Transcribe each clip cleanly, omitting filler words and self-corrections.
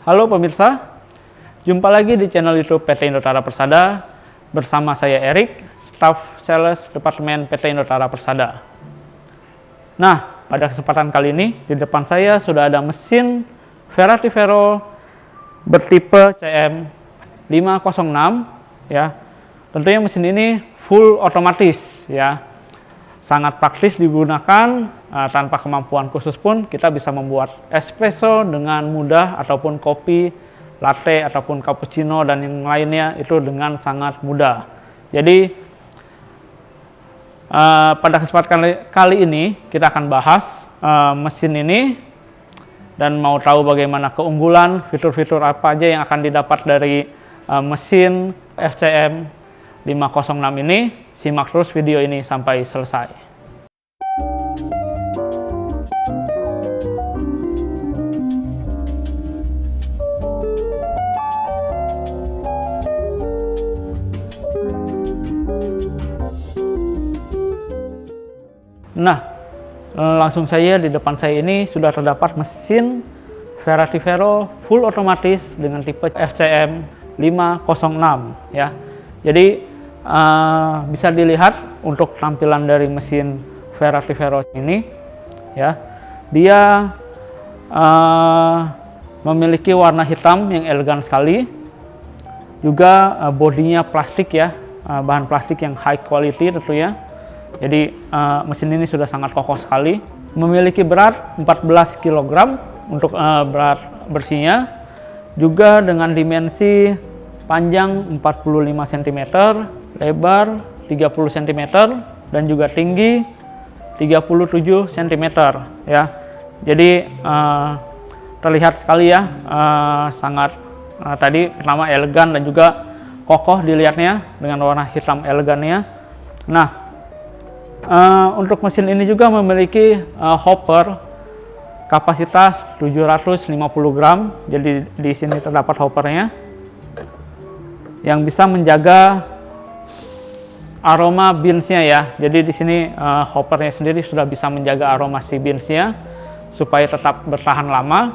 Halo pemirsa, jumpa lagi di channel YouTube PT Indotara Persada bersama saya Erik, Staff Sales Departemen PT Indotara Persada. Nah, pada kesempatan kali ini di depan saya sudah ada mesin Verativero bertipe CM506 ya. Tentunya mesin ini full otomatis ya. Sangat praktis digunakan, tanpa kemampuan khusus pun kita bisa membuat espresso dengan mudah, ataupun kopi, latte, ataupun cappuccino dan yang lainnya itu dengan sangat mudah. Jadi pada kesempatan kali ini kita akan bahas mesin ini dan mau tahu bagaimana keunggulan, fitur-fitur apa aja yang akan didapat dari mesin FCM 506 ini. Simak terus video ini sampai selesai. Nah, langsung saja di depan saya ini sudah terdapat mesin Verativero full otomatis dengan tipe FCM 506 ya. Jadi bisa dilihat untuk tampilan dari mesin Verativero ini ya, dia memiliki warna hitam yang elegan sekali, juga bodinya plastik ya, bahan plastik yang high quality tentunya. Jadi mesin ini sudah sangat kokoh sekali, memiliki berat 14 kg untuk berat bersihnya, juga dengan dimensi panjang 45 cm, lebar 30 cm, dan juga tinggi 37 cm ya. Jadi terlihat sekali ya, sangat tadi pertama elegan dan juga kokoh dilihatnya dengan warna hitam elegannya. Nah, untuk mesin ini juga memiliki hopper kapasitas 750 gram. Jadi di sini terdapat hoppernya yang bisa menjaga aroma beansnya ya. Jadi di sini hoppernya sendiri sudah bisa menjaga aroma si beansnya supaya tetap bertahan lama.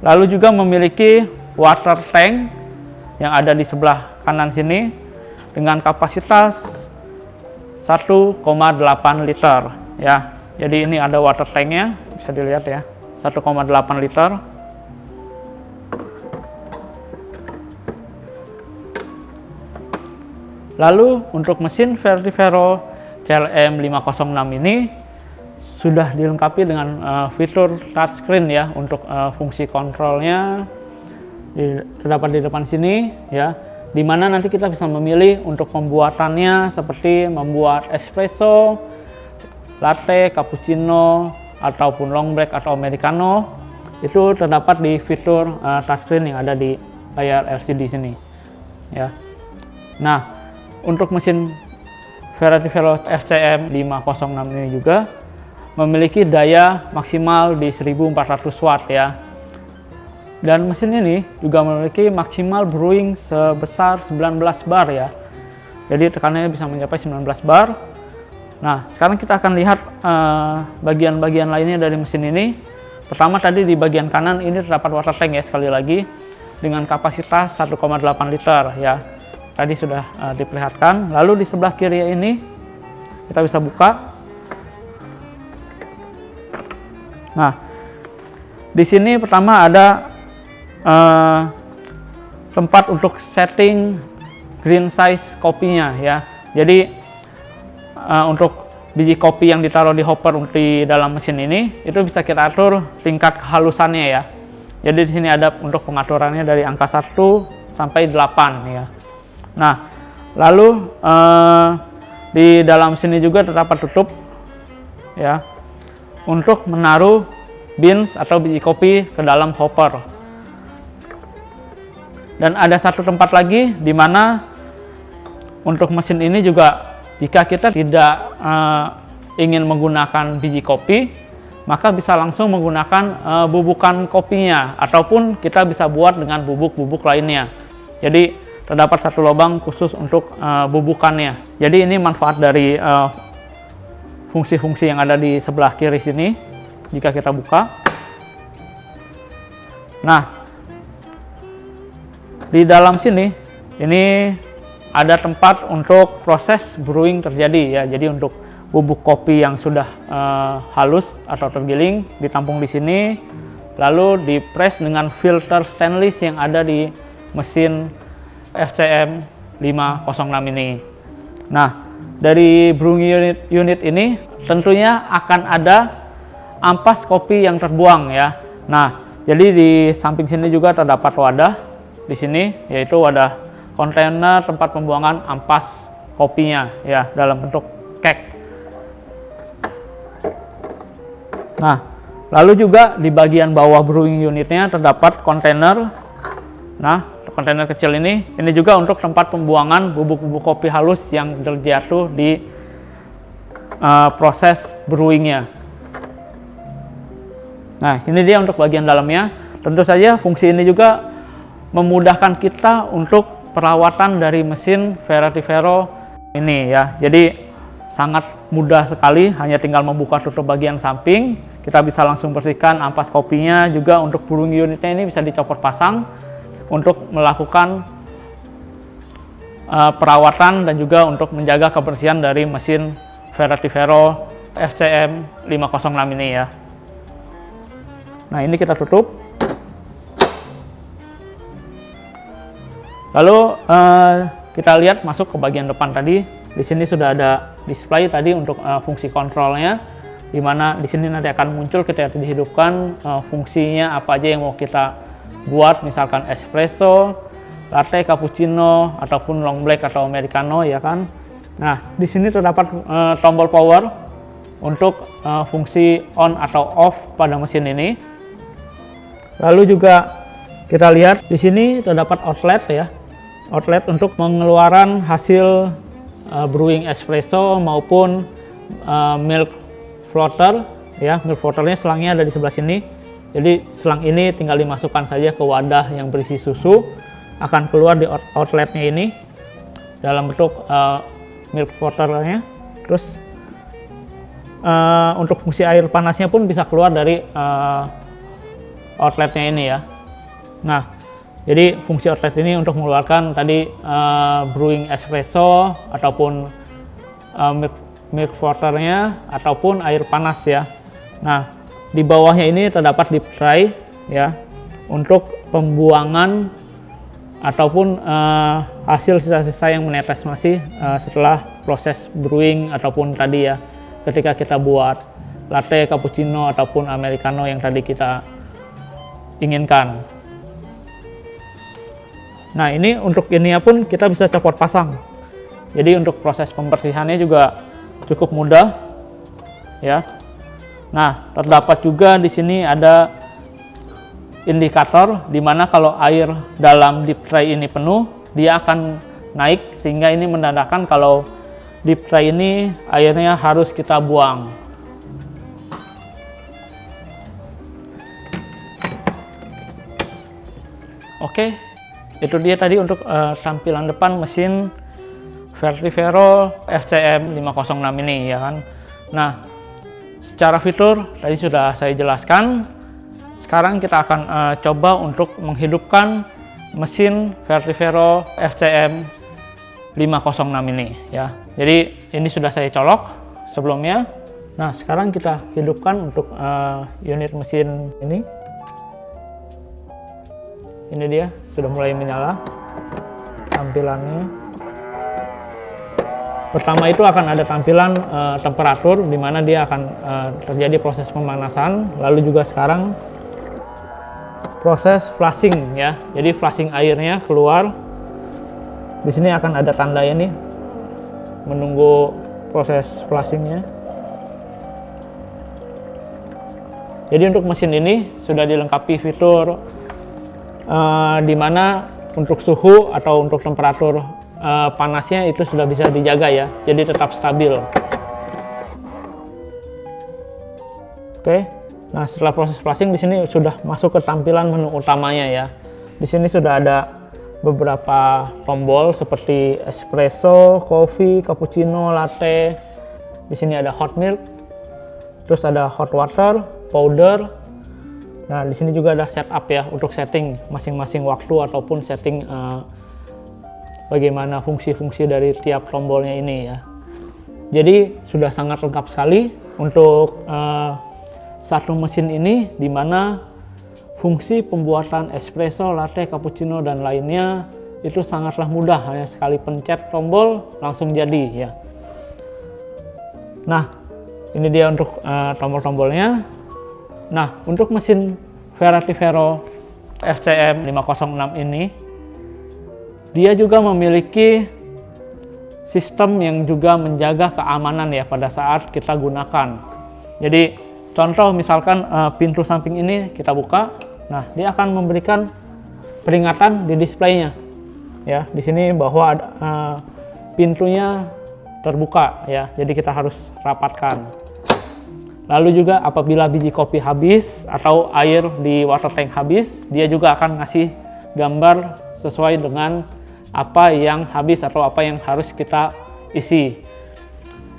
Lalu juga memiliki water tank yang ada di sebelah kanan sini dengan kapasitas 1,8 liter ya. Jadi ini ada water tanknya, bisa dilihat ya, 1,8 liter. Lalu untuk mesin Verativero CLM 506 ini sudah dilengkapi dengan fitur touchscreen ya. Untuk fungsi kontrolnya terdapat di depan sini ya, dimana nanti kita bisa memilih untuk pembuatannya seperti membuat espresso, latte, cappuccino, ataupun long black atau americano. Itu terdapat di fitur touchscreen yang ada di layar LCD sini ya. Nah, untuk mesin Verativero FCM 506 ini juga memiliki daya maksimal di 1400 watt ya. Dan mesin ini juga memiliki maksimal brewing sebesar 19 bar ya. Jadi tekanannya bisa mencapai 19 bar. Nah, sekarang kita akan lihat bagian-bagian lainnya dari mesin ini. Pertama tadi di bagian kanan ini terdapat water tank ya, sekali lagi dengan kapasitas 1,8 liter ya. Tadi sudah diperlihatkan. Lalu di sebelah kiri ini kita bisa buka. Nah, di sini pertama ada tempat untuk setting green size kopinya ya. Jadi untuk biji kopi yang ditaruh di hopper di dalam mesin ini itu bisa kita atur tingkat kehalusannya ya. Jadi di sini ada untuk pengaturannya dari angka 1 sampai 8 ya. Nah, lalu di dalam sini juga terdapat tutup ya untuk menaruh beans atau biji kopi ke dalam hopper. Dan ada satu tempat lagi di mana untuk mesin ini juga jika kita tidak ingin menggunakan biji kopi, maka bisa langsung menggunakan bubukan kopinya, ataupun kita bisa buat dengan bubuk-bubuk lainnya. Jadi terdapat satu lubang khusus untuk bubukannya. Jadi ini manfaat dari fungsi-fungsi yang ada di sebelah kiri sini jika kita buka. Nah, di dalam sini ini ada tempat untuk proses brewing terjadi ya. Jadi untuk bubuk kopi yang sudah halus atau tergiling ditampung di sini, lalu dipres dengan filter stainless yang ada di mesin FCM 506 ini. Nah, dari brewing unit ini tentunya akan ada ampas kopi yang terbuang ya. Nah, jadi di samping sini juga terdapat wadah di sini, yaitu wadah kontainer tempat pembuangan ampas kopinya ya dalam bentuk keg. Nah, lalu juga di bagian bawah brewing unitnya terdapat kontainer. Nah, kontainer kecil ini juga untuk tempat pembuangan bubuk-bubuk kopi halus yang terjatuh di proses brewingnya. Nah, ini dia untuk bagian dalamnya. Tentu saja fungsi ini juga memudahkan kita untuk perawatan dari mesin Verratifero ini ya. Jadi sangat mudah sekali, hanya tinggal membuka tutup bagian samping. Kita bisa langsung bersihkan ampas kopinya. Juga untuk brewing unitnya ini bisa dicopot pasang untuk melakukan perawatan dan juga untuk menjaga kebersihan dari mesin Verratifero FCM 506 ini ya. Nah, ini kita tutup. Lalu kita lihat masuk ke bagian depan tadi. Di sini sudah ada display tadi untuk fungsi kontrolnya, di mana di sini nanti akan muncul ketika dihidupkan fungsinya apa aja yang mau kita buat, misalkan espresso, latte, cappuccino, ataupun long black atau americano ya kan. Nah, di sini terdapat tombol power untuk fungsi on atau off pada mesin ini. Lalu juga kita lihat di sini terdapat outlet ya, outlet untuk pengeluaran hasil brewing espresso maupun milk floater ya. Milk floaternya selangnya ada di sebelah sini. Jadi selang ini tinggal dimasukkan saja ke wadah yang berisi susu, akan keluar di outletnya ini dalam bentuk milk floaternya. Terus untuk fungsi air panasnya pun bisa keluar dari outletnya ini ya. Nah, jadi fungsi outlet ini untuk mengeluarkan tadi brewing espresso ataupun milk floaternya ataupun air panas ya. Nah, di bawahnya ini terdapat deep tray ya untuk pembuangan ataupun hasil sisa-sisa yang menetes masih setelah proses brewing ataupun tadi ya ketika kita buat latte, cappuccino ataupun americano yang tadi kita inginkan. Nah, ini untuk ininya pun kita bisa copot pasang. Jadi untuk proses pembersihannya juga cukup mudah ya. Nah, terdapat juga di sini ada indikator di mana kalau air dalam deep tray ini penuh, dia akan naik sehingga ini menandakan kalau deep tray ini airnya harus kita buang. Oke, itu dia tadi untuk tampilan depan mesin Verratifero FCM 506 ini ya kan. Nah, secara fitur tadi sudah saya jelaskan. Sekarang kita akan coba untuk menghidupkan mesin Verratifero FCM 506 ini ya. Jadi ini sudah saya colok sebelumnya. Nah, sekarang kita hidupkan untuk unit mesin ini. Ini dia sudah mulai menyala tampilannya. Pertama itu akan ada tampilan temperatur di mana dia akan terjadi proses pemanasan. Lalu juga sekarang proses flushing ya. Jadi flushing airnya keluar. Di sini akan ada tandanya nih menunggu proses flushingnya. Jadi untuk mesin ini sudah dilengkapi fitur di mana untuk suhu atau untuk temperatur panasnya itu sudah bisa dijaga ya, jadi tetap stabil. Oke, nah setelah proses flushing di sini sudah masuk ke tampilan menu utamanya ya. Di sini sudah ada beberapa tombol seperti espresso, coffee, cappuccino, latte. Di sini ada hot milk, terus ada hot water, powder, Nah, di sini juga ada setup ya untuk setting masing-masing waktu ataupun setting bagaimana fungsi-fungsi dari tiap tombolnya ini ya. Jadi sudah sangat lengkap sekali untuk satu mesin ini, di mana fungsi pembuatan espresso, latte, cappuccino dan lainnya itu sangatlah mudah, hanya sekali pencet tombol langsung jadi ya. Nah, ini dia untuk tombol-tombolnya. Nah, untuk mesin Verratifero FCM 506 ini, dia juga memiliki sistem yang juga menjaga keamanan ya pada saat kita gunakan. Jadi contoh misalkan pintu samping ini kita buka, nah dia akan memberikan peringatan di displaynya ya, di sini bahwa pintunya terbuka ya, jadi kita harus rapatkan. Lalu juga apabila biji kopi habis atau air di water tank habis, dia juga akan ngasih gambar sesuai dengan apa yang habis atau apa yang harus kita isi.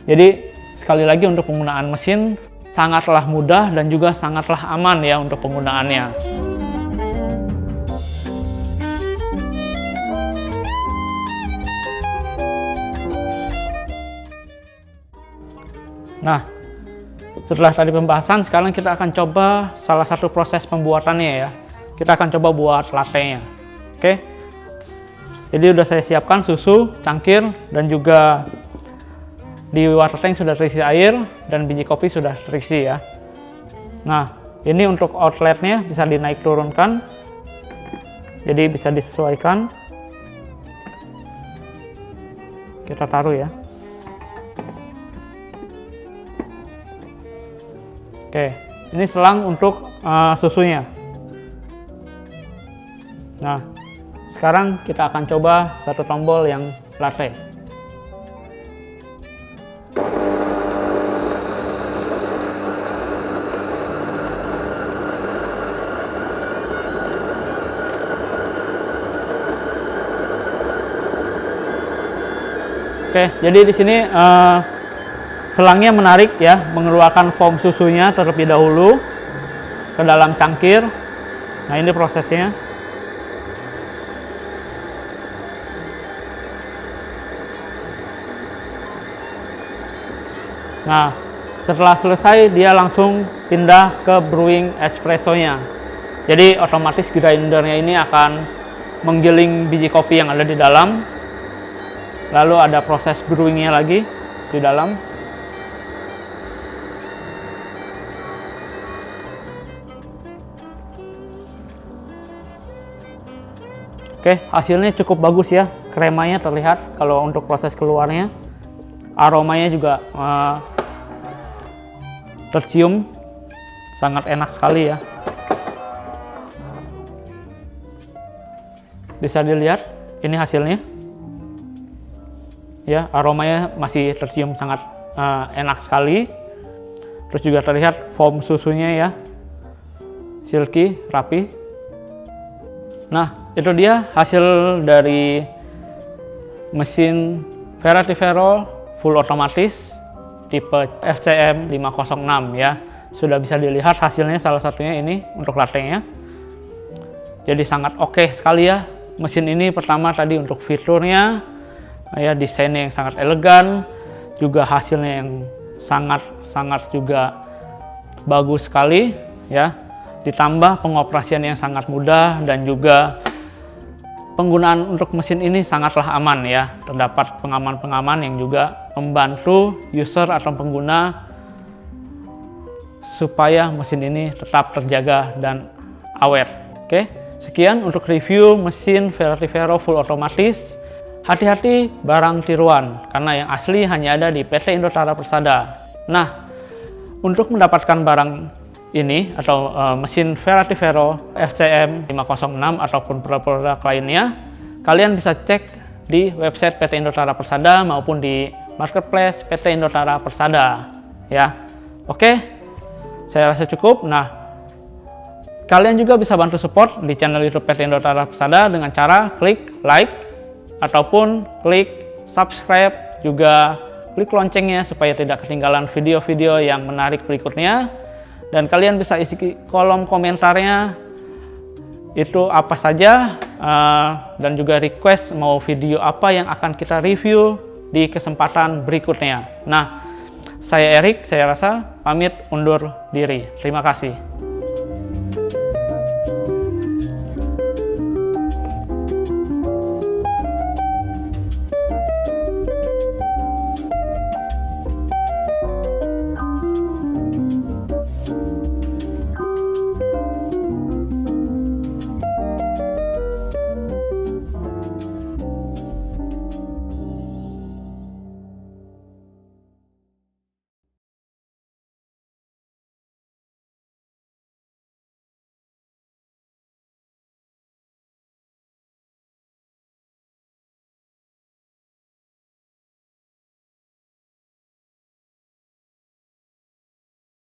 Jadi sekali lagi untuk penggunaan mesin sangatlah mudah dan juga sangatlah aman ya untuk penggunaannya. Nah, setelah tadi pembahasan, sekarang kita akan coba salah satu proses pembuatannya ya. Kita akan coba buat latte-nya. Oke. Jadi udah saya siapkan susu, cangkir, dan juga di water tank sudah terisi air dan biji kopi sudah terisi ya. Nah, ini untuk outletnya bisa dinaik turunkan. Jadi bisa disesuaikan. Kita taruh ya. Oke, ini selang untuk susunya. Nah, sekarang kita akan coba satu tombol yang latte. Oke, jadi di sini selangnya menarik ya, mengeluarkan foam susunya terlebih dahulu ke dalam cangkir. Nah, ini prosesnya. Nah, setelah selesai dia langsung pindah ke brewing espressonya. Jadi otomatis grindernya ini akan menggiling biji kopi yang ada di dalam. Lalu ada proses brewingnya lagi di dalam. Oke, hasilnya cukup bagus ya. Kremanya terlihat kalau untuk proses keluarnya. Aromanya juga tercium, sangat enak sekali ya. Bisa dilihat, ini hasilnya. Ya, aromanya masih tercium sangat enak sekali. Terus juga terlihat foam susunya ya, silky, rapi. Nah, itu dia hasil dari mesin Verratifero full otomatis tipe FCM 506 ya. Sudah bisa dilihat hasilnya, salah satunya ini untuk latte-nya. Jadi sangat oke sekali ya mesin ini. Pertama tadi untuk fiturnya ya, desainnya yang sangat elegan, juga hasilnya yang sangat juga bagus sekali ya. Ditambah pengoperasian yang sangat mudah dan juga penggunaan untuk mesin ini sangatlah aman ya. Terdapat pengaman-pengaman yang juga membantu user atau pengguna supaya mesin ini tetap terjaga dan awet. Oke, sekian untuk review mesin Verratifero full otomatis. Hati-hati barang tiruan, karena yang asli hanya ada di PT Indotara Persada. Nah, untuk mendapatkan barang ini atau mesin Verratifero FCM 506 ataupun produk lainnya, kalian bisa cek di website PT Indotara Persada maupun di marketplace PT Indotara Persada ya. Oke, saya rasa cukup. Nah, kalian juga bisa bantu support di channel YouTube PT Indotara Persada dengan cara klik like ataupun klik subscribe, juga klik loncengnya supaya tidak ketinggalan video-video yang menarik berikutnya. dan kalian bisa isi kolom komentarnya itu apa saja, dan juga request mau video apa yang akan kita review di kesempatan berikutnya. Nah, saya Erik, saya rasa pamit undur diri. Terima kasih.